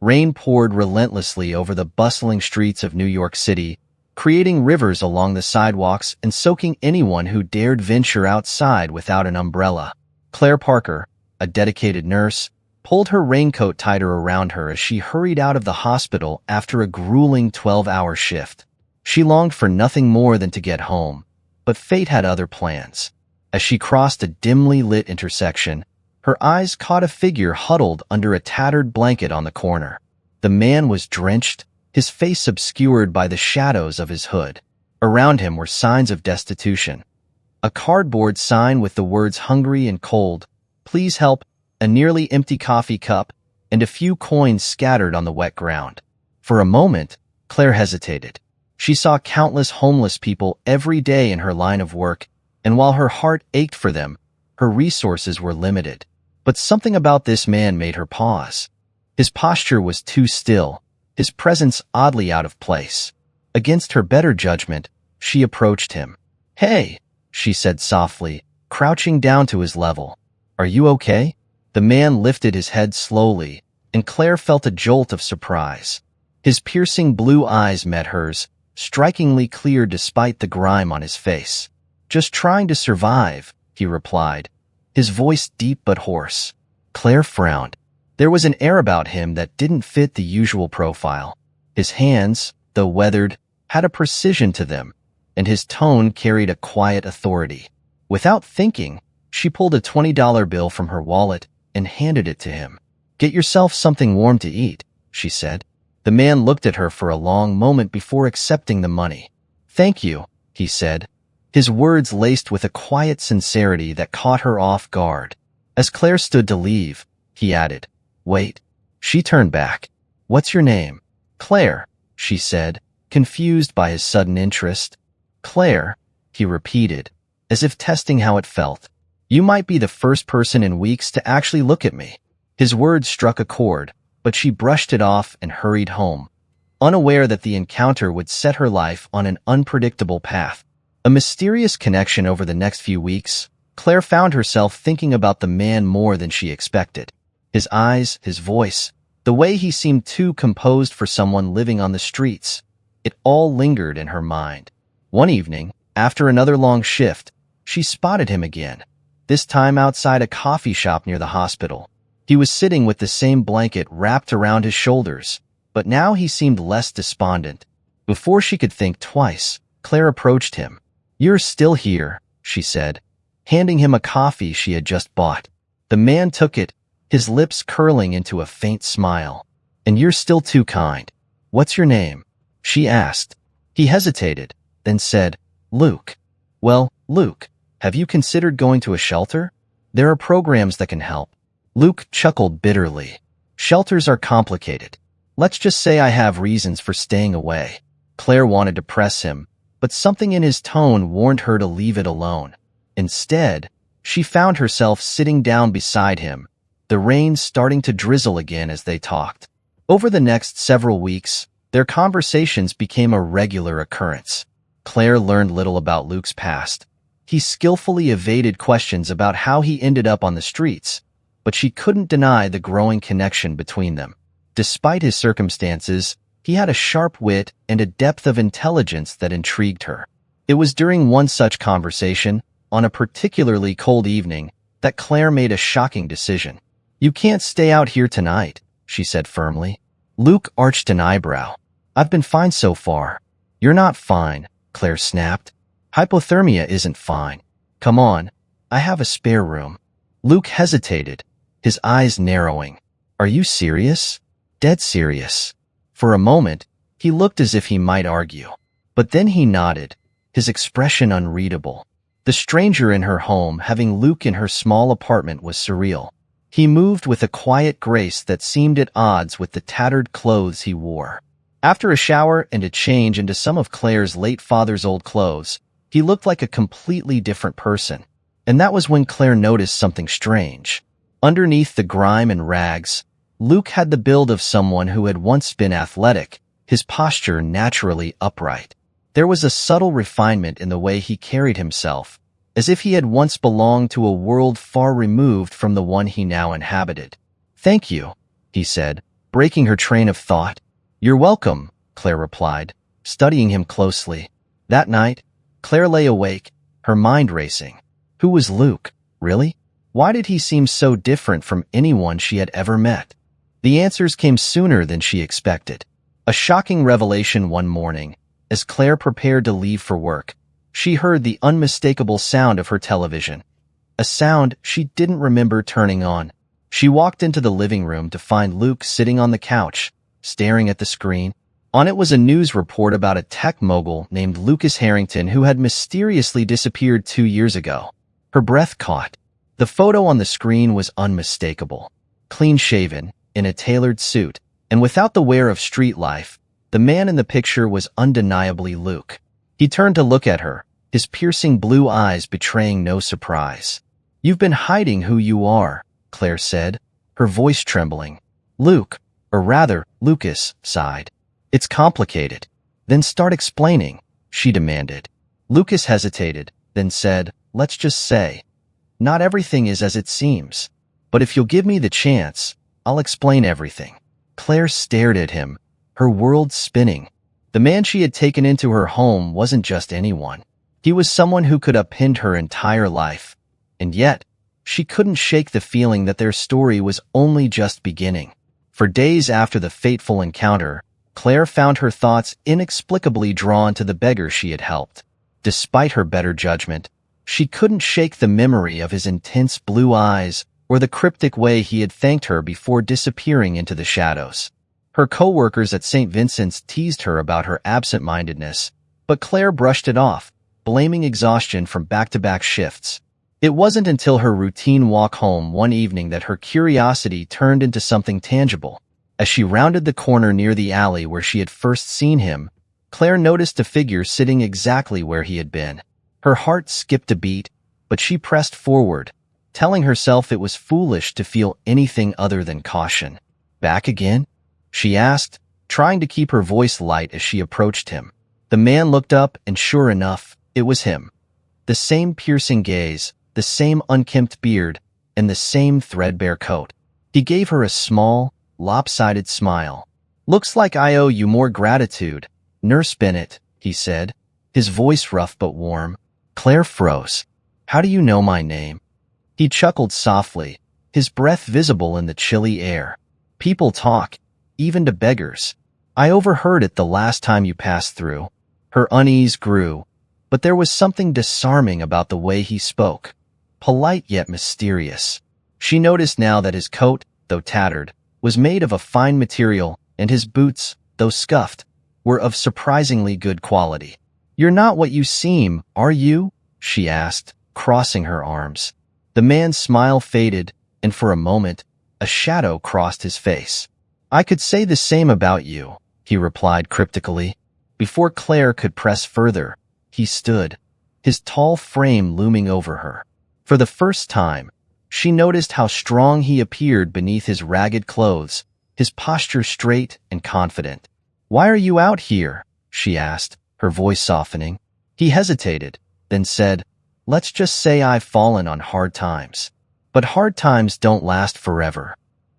Rain poured relentlessly over the bustling streets of New York City, creating rivers along the sidewalks and soaking anyone who dared venture outside without an umbrella. Claire Parker, a dedicated nurse, pulled her raincoat tighter around her as she hurried out of the hospital after a grueling 12-hour shift. She longed for nothing more than to get home, but fate had other plans. As she crossed a dimly lit intersection, her eyes caught a figure huddled under a tattered blanket on the corner. The man was drenched, his face obscured by the shadows of his hood. Around him were signs of destitution. A cardboard sign with the words "hungry and cold," "please help," a nearly empty coffee cup, and a few coins scattered on the wet ground. For a moment, Claire hesitated. She saw countless homeless people every day in her line of work, and while her heart ached for them, her resources were limited. But something about this man made her pause. His posture was too still, his presence oddly out of place. Against her better judgment, she approached him. "Hey," she said softly, crouching down to his level. "Are you okay?" The man lifted his head slowly, and Claire felt a jolt of surprise. His piercing blue eyes met hers, strikingly clear despite the grime on his face. "Just trying to survive," he replied, his voice deep but hoarse. Claire frowned. There was an air about him that didn't fit the usual profile. His hands, though weathered, had a precision to them, and his tone carried a quiet authority. Without thinking, she pulled a $20 bill from her wallet and handed it to him. "Get yourself something warm to eat," she said. The man looked at her for a long moment before accepting the money. "Thank you," he said, his words laced with a quiet sincerity that caught her off guard. As Claire stood to leave, he added, "Wait." She turned back. "What's your name?" "Claire," she said, confused by his sudden interest. "Claire," he repeated, as if testing how it felt. "You might be the first person in weeks to actually look at me." His words struck a chord, but she brushed it off and hurried home, unaware that the encounter would set her life on an unpredictable path. A mysterious connection over the next few weeks, Claire found herself thinking about the man more than she expected. His eyes, his voice, the way he seemed too composed for someone living on the streets. It all lingered in her mind. One evening, after another long shift, she spotted him again, this time outside a coffee shop near the hospital. He was sitting with the same blanket wrapped around his shoulders, but now he seemed less despondent. Before she could think twice, Claire approached him. "You're still here," she said, handing him a coffee she had just bought. The man took it, his lips curling into a faint smile. "And you're still too kind. What's your name?" she asked. He hesitated, then said, "Luke." "Well, Luke, have you considered going to a shelter? There are programs that can help." Luke chuckled bitterly. "Shelters are complicated. Let's just say I have reasons for staying away." Claire wanted to press him, but something in his tone warned her to leave it alone. Instead, she found herself sitting down beside him, the rain starting to drizzle again as they talked. Over the next several weeks, their conversations became a regular occurrence. Claire learned little about Luke's past. He skillfully evaded questions about how he ended up on the streets, but she couldn't deny the growing connection between them. Despite his circumstances, he had a sharp wit and a depth of intelligence that intrigued her. It was during one such conversation, on a particularly cold evening, that Claire made a shocking decision. "You can't stay out here tonight," she said firmly. Luke arched an eyebrow. "I've been fine so far." "You're not fine," Claire snapped. "Hypothermia isn't fine. Come on, I have a spare room." Luke hesitated, his eyes narrowing. "Are you serious?" "Dead serious." For a moment, he looked as if he might argue. But then he nodded, his expression unreadable. The stranger in her home having Luke in her small apartment was surreal. He moved with a quiet grace that seemed at odds with the tattered clothes he wore. After a shower and a change into some of Claire's late father's old clothes, he looked like a completely different person. And that was when Claire noticed something strange. Underneath the grime and rags, Luke had the build of someone who had once been athletic, his posture naturally upright. There was a subtle refinement in the way he carried himself, as if he had once belonged to a world far removed from the one he now inhabited. "Thank you," he said, breaking her train of thought. "You're welcome," Claire replied, studying him closely. That night, Claire lay awake, her mind racing. Who was Luke, really? Why did he seem so different from anyone she had ever met? The answers came sooner than she expected. A shocking revelation one morning, as Claire prepared to leave for work, she heard the unmistakable sound of her television. A sound she didn't remember turning on. She walked into the living room to find Luke sitting on the couch, staring at the screen. On it was a news report about a tech mogul named Lucas Harrington who had mysteriously disappeared 2 years ago. Her breath caught. The photo on the screen was unmistakable. Clean-shaven, in a tailored suit, and without the wear of street life, the man in the picture was undeniably Luke. He turned to look at her, his piercing blue eyes betraying no surprise. "You've been hiding who you are," Claire said, her voice trembling. Luke, or rather, Lucas, sighed. "It's complicated." "Then start explaining," she demanded. Lucas hesitated, then said, "Let's just say, not everything is as it seems. But if you'll give me the chance, I'll explain everything." Claire stared at him, her world spinning. The man she had taken into her home wasn't just anyone. He was someone who could upend her entire life. And yet, she couldn't shake the feeling that their story was only just beginning. For days after the fateful encounter, Claire found her thoughts inexplicably drawn to the beggar she had helped. Despite her better judgment, she couldn't shake the memory of his intense blue eyes or the cryptic way he had thanked her before disappearing into the shadows. Her co-workers at St. Vincent's teased her about her absent-mindedness, but Claire brushed it off, blaming exhaustion from back-to-back shifts. It wasn't until her routine walk home one evening that her curiosity turned into something tangible. As she rounded the corner near the alley where she had first seen him, Claire noticed a figure sitting exactly where he had been. Her heart skipped a beat, but she pressed forward, telling herself it was foolish to feel anything other than caution. "Back again?" she asked, trying to keep her voice light as she approached him. The man looked up, and sure enough, it was him. The same piercing gaze, the same unkempt beard, and the same threadbare coat. He gave her a small, lopsided smile. "Looks like I owe you more gratitude, Nurse Bennett," he said, his voice rough but warm. Claire froze. "How do you know my name?" He chuckled softly, his breath visible in the chilly air. "People talk, even to beggars. I overheard it the last time you passed through." Her unease grew, but there was something disarming about the way he spoke. Polite yet mysterious. She noticed now that his coat, though tattered, was made of a fine material, and his boots, though scuffed, were of surprisingly good quality. "You're not what you seem, are you?" she asked, crossing her arms. The man's smile faded, and for a moment, a shadow crossed his face. "I could say the same about you," he replied cryptically. Before Claire could press further, he stood, his tall frame looming over her. For the first time, she noticed how strong he appeared beneath his ragged clothes, his posture straight and confident. "Why are you out here?" she asked, her voice softening. He hesitated, then said, "Let's just say I've fallen on hard times. But hard times don't last forever."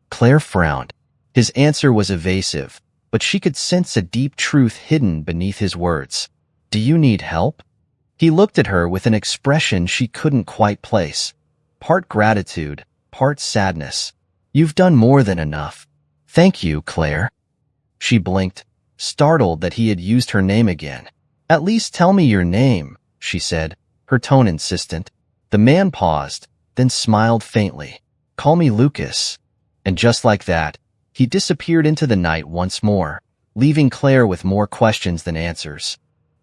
Claire frowned. His answer was evasive, but she could sense a deep truth hidden beneath his words. "Do you need help?" He looked at her with an expression she couldn't quite place. Part gratitude, part sadness. "You've done more than enough." "Thank you, Claire." She blinked, startled that he had used her name again. "At least tell me your name," she said, her tone insistent. The man paused, then smiled faintly. "Call me Lucas." And just like that, he disappeared into the night once more, leaving Claire with more questions than answers.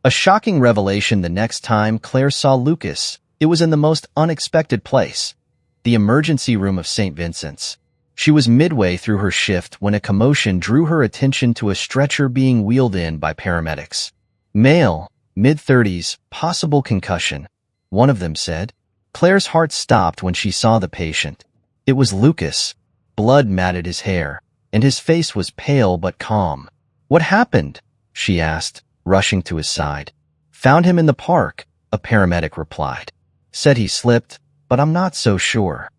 A shocking revelation the next time Claire saw Lucas. It was in the most unexpected place, the emergency room of St. Vincent's. She was midway through her shift when a commotion drew her attention to a stretcher being wheeled in by paramedics. "Male, mid-30s, possible concussion," one of them said. Claire's heart stopped when she saw the patient. It was Lucas. Blood matted his hair, and his face was pale but calm. "What happened?" she asked, rushing to his side. "Found him in the park," a paramedic replied. "Said he slipped, but I'm not so sure."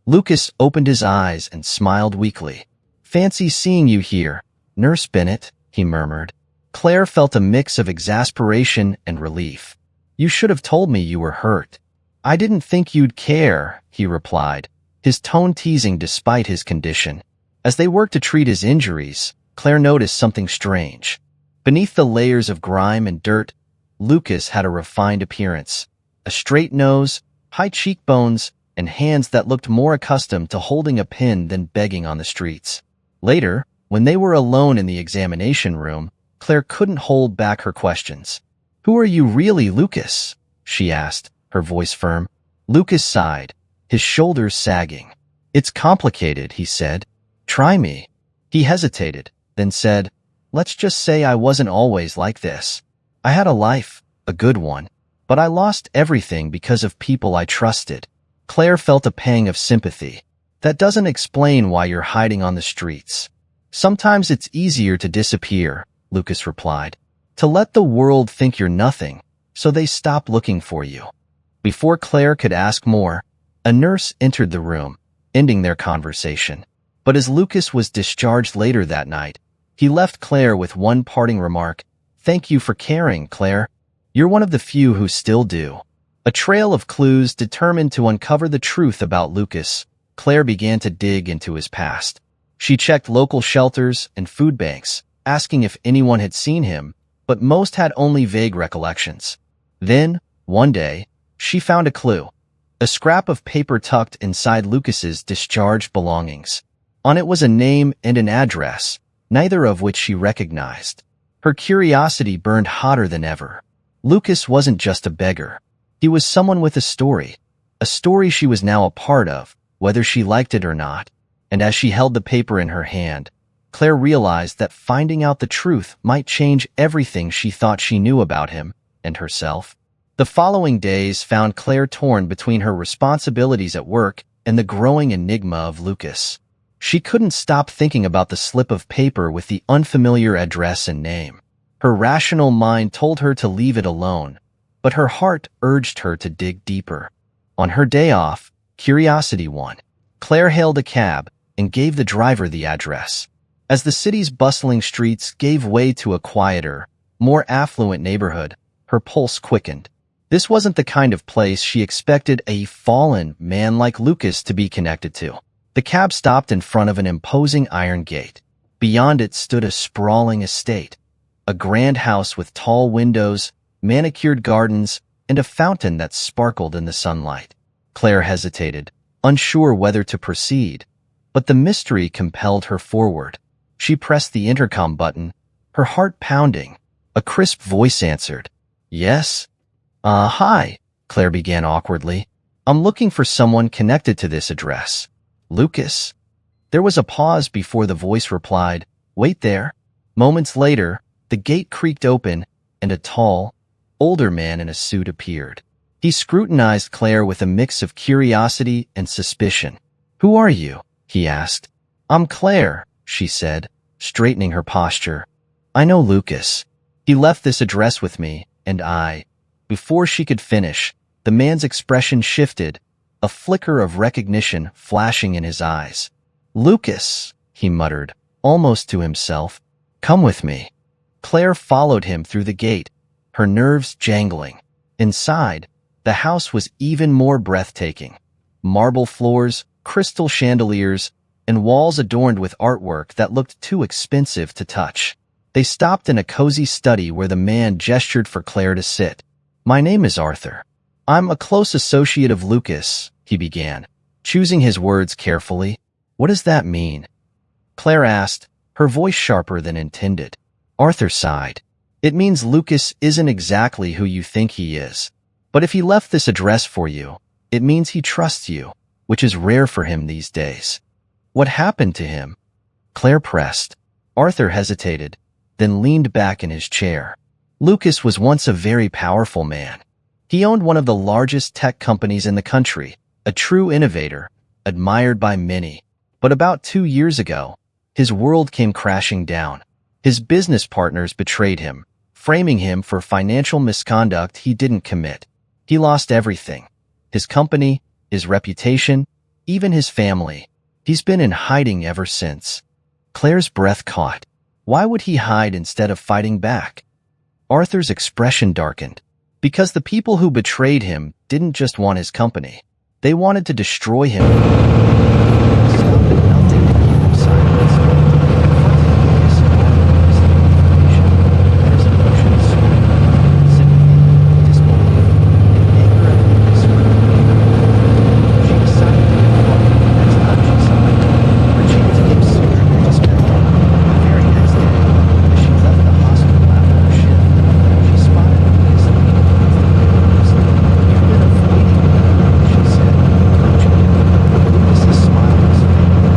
Lucas opened his eyes and smiled weakly. Fancy seeing you here, Nurse Bennett, he murmured. Claire felt a mix of exasperation and relief. You should have told me you were hurt. I didn't think you'd care, he replied, his tone teasing despite his condition. As they worked to treat his injuries, Claire noticed something strange. Beneath the layers of grime and dirt, Lucas had a refined appearance. A straight nose, high cheekbones, and hands that looked more accustomed to holding a pen than begging on the streets. Later, when they were alone in the examination room, Claire couldn't hold back her questions. Who are you really, Lucas? She asked, her voice firm. Lucas sighed, his shoulders sagging. It's complicated, he said. Try me. He hesitated, then said, let's just say I wasn't always like this. I had a life, a good one, but I lost everything because of people I trusted. Claire felt a pang of sympathy. That doesn't explain why you're hiding on the streets. Sometimes it's easier to disappear, Lucas replied, to let the world think you're nothing, so they stop looking for you. Before Claire could ask more, a nurse entered the room, ending their conversation. But as Lucas was discharged later that night, he left Claire with one parting remark. Thank you for caring, Claire. You're one of the few who still do. A trail of clues determined to uncover the truth about Lucas, Claire began to dig into his past. She checked local shelters and food banks, asking if anyone had seen him, but most had only vague recollections. Then, one day, she found a clue. A scrap of paper tucked inside Lucas's discharged belongings. On it was a name and an address, neither of which she recognized. Her curiosity burned hotter than ever. Lucas wasn't just a beggar. He was someone with a story she was now a part of, whether she liked it or not. And as she held the paper in her hand, Claire realized that finding out the truth might change everything she thought she knew about him and herself. The following days found Claire torn between her responsibilities at work and the growing enigma of Lucas. She couldn't stop thinking about the slip of paper with the unfamiliar address and name. Her rational mind told her to leave it alone, but her heart urged her to dig deeper. On her day off, curiosity won. Claire hailed a cab and gave the driver the address. As the city's bustling streets gave way to a quieter, more affluent neighborhood, her pulse quickened. This wasn't the kind of place she expected a fallen man like Lucas to be connected to. The cab stopped in front of an imposing iron gate. Beyond it stood a sprawling estate, a grand house with tall windows, manicured gardens, and a fountain that sparkled in the sunlight. Claire hesitated, unsure whether to proceed, but the mystery compelled her forward. She pressed the intercom button, her heart pounding. A crisp voice answered. Yes? Hi, Claire began awkwardly. I'm looking for someone connected to this address. Lucas? There was a pause before the voice replied, Wait there. Moments later, the gate creaked open, and a tall, older man in a suit appeared. He scrutinized Claire with a mix of curiosity and suspicion. Who are you? He asked. I'm Claire, she said, straightening her posture. I know Lucas. He left this address with me, and I... Before she could finish, the man's expression shifted, a flicker of recognition flashing in his eyes. Lucas, he muttered, almost to himself. Come with me. Claire followed him through the gate, her nerves jangling. Inside, the house was even more breathtaking. Marble floors, crystal chandeliers, and walls adorned with artwork that looked too expensive to touch. They stopped in a cozy study where the man gestured for Claire to sit. My name is Arthur. I'm a close associate of Lucas, he began, choosing his words carefully. What does that mean? Claire asked, her voice sharper than intended. Arthur sighed. It means Lucas isn't exactly who you think he is. But if he left this address for you, it means he trusts you, which is rare for him these days. What happened to him? Claire pressed. Arthur hesitated, then leaned back in his chair. Lucas was once a very powerful man. He owned one of the largest tech companies in the country, a true innovator, admired by many. But about 2 years ago, his world came crashing down. His business partners betrayed him, framing him for financial misconduct he didn't commit. He lost everything. His company, his reputation, even his family. He's been in hiding ever since. Claire's breath caught. Why would he hide instead of fighting back? Arthur's expression darkened. Because the people who betrayed him didn't just want his company. They wanted to destroy him. Stop at nothing to keep him silent. Confronting his is the information that his emotions swirled. Sympathy, disbelief, and anger at the misfortune. She decided to confront him the next time she saw him. Her chance came sooner than expected. The very next day, as she left the hospital after her shift, she spotted Lucas leaning against the windows. "You've been avoiding me," she said, approaching him. Lucas's smile was faint.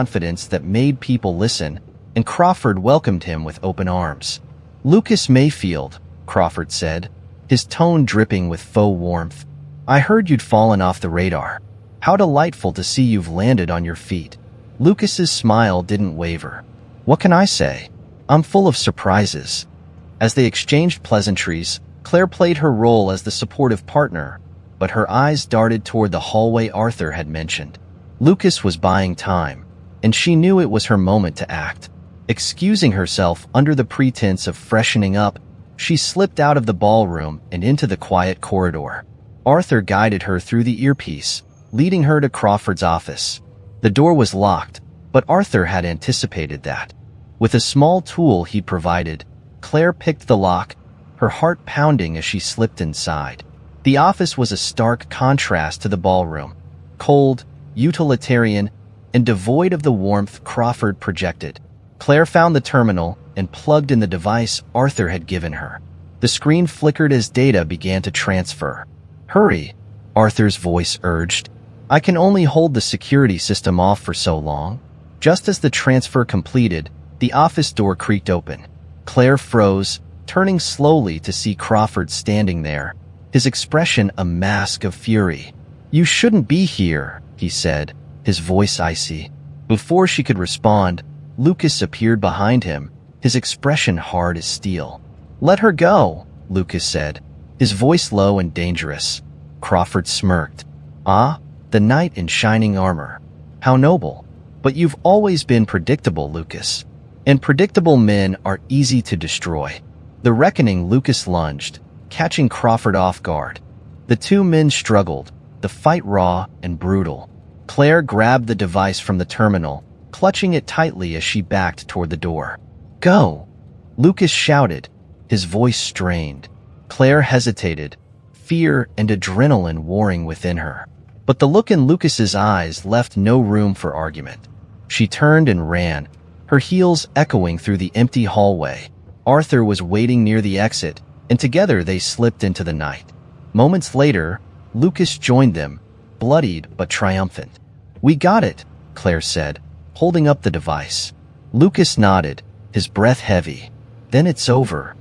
confidence that made people listen, and Crawford welcomed him with open arms. "Lucas Mayfield," Crawford said, his tone dripping with faux warmth. "I heard you'd fallen off the radar. How delightful to see you've landed on your feet." Lucas's smile didn't waver. "What can I say? I'm full of surprises." As they exchanged pleasantries, Claire played her role as the supportive partner, but her eyes darted toward the hallway Arthur had mentioned. Lucas was buying time, and she knew it was her moment to act. Excusing herself under the pretense of freshening up, she slipped out of the ballroom and into the quiet corridor. Arthur guided her through the earpiece, leading her to Crawford's office. The door was locked, but Arthur had anticipated that. With a small tool he provided, Claire picked the lock, her heart pounding as she slipped inside. The office was a stark contrast to the ballroom, cold, utilitarian, and devoid of the warmth Crawford projected. Claire found the terminal and plugged in the device Arthur had given her. The screen flickered as data began to transfer. "Hurry," Arthur's voice urged. "I can only hold the security system off for so long." Just as the transfer completed, the office door creaked open. Claire froze, turning slowly to see Crawford standing there, his expression a mask of fury. "You shouldn't be here," he said, his voice icy. Before she could respond, Lucas appeared behind him, his expression hard as steel. "Let her go," Lucas said, his voice low and dangerous. Crawford smirked. "Ah, the knight in shining armor. How noble. But you've always been predictable, Lucas. And predictable men are easy to destroy." The reckoning Lucas lunged, catching Crawford off guard. The two men struggled, the fight raw and brutal. Claire grabbed the device from the terminal, clutching it tightly as she backed toward the door. "Go!" Lucas shouted, his voice strained. Claire hesitated, fear and adrenaline warring within her. But the look in Lucas's eyes left no room for argument. She turned and ran, her heels echoing through the empty hallway. Arthur was waiting near the exit, and together they slipped into the night. Moments later, Lucas joined them, bloodied but triumphant. "We got it," Claire said, holding up the device. Lucas nodded, his breath heavy. "Then it's over."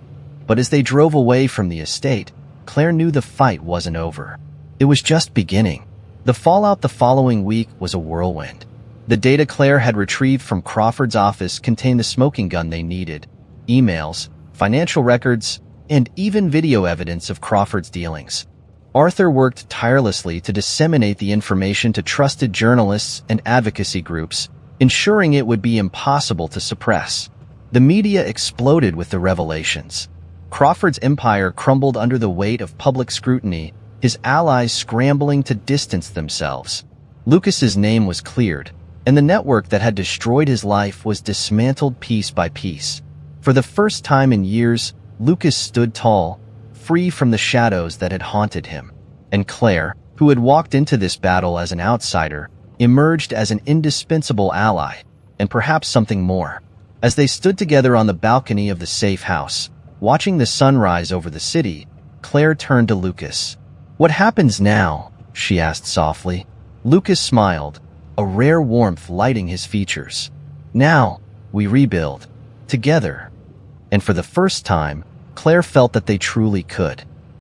But as they drove away from the estate, Claire knew the fight wasn't over. It was just beginning. The fallout the following week was a whirlwind. The data Claire had retrieved from Crawford's office contained the smoking gun they needed, emails, financial records, and even video evidence of Crawford's dealings. Arthur worked tirelessly to disseminate the information to trusted journalists and advocacy groups, ensuring it would be impossible to suppress. The media exploded with the revelations. Crawford's empire crumbled under the weight of public scrutiny, his allies scrambling to distance themselves. Lucas's name was cleared, and the network that had destroyed his life was dismantled piece by piece. For the first time in years, Lucas stood tall, free from the shadows that had haunted him. And Claire, who had walked into this battle as an outsider, emerged as an indispensable ally, and perhaps something more. As they stood together on the balcony of the safe house, watching the sunrise over the city, Claire turned to Lucas. "What happens now?" she asked softly. Lucas smiled, a rare warmth lighting his features. "Now, we rebuild. Together." And for the first time, Claire felt that they truly could.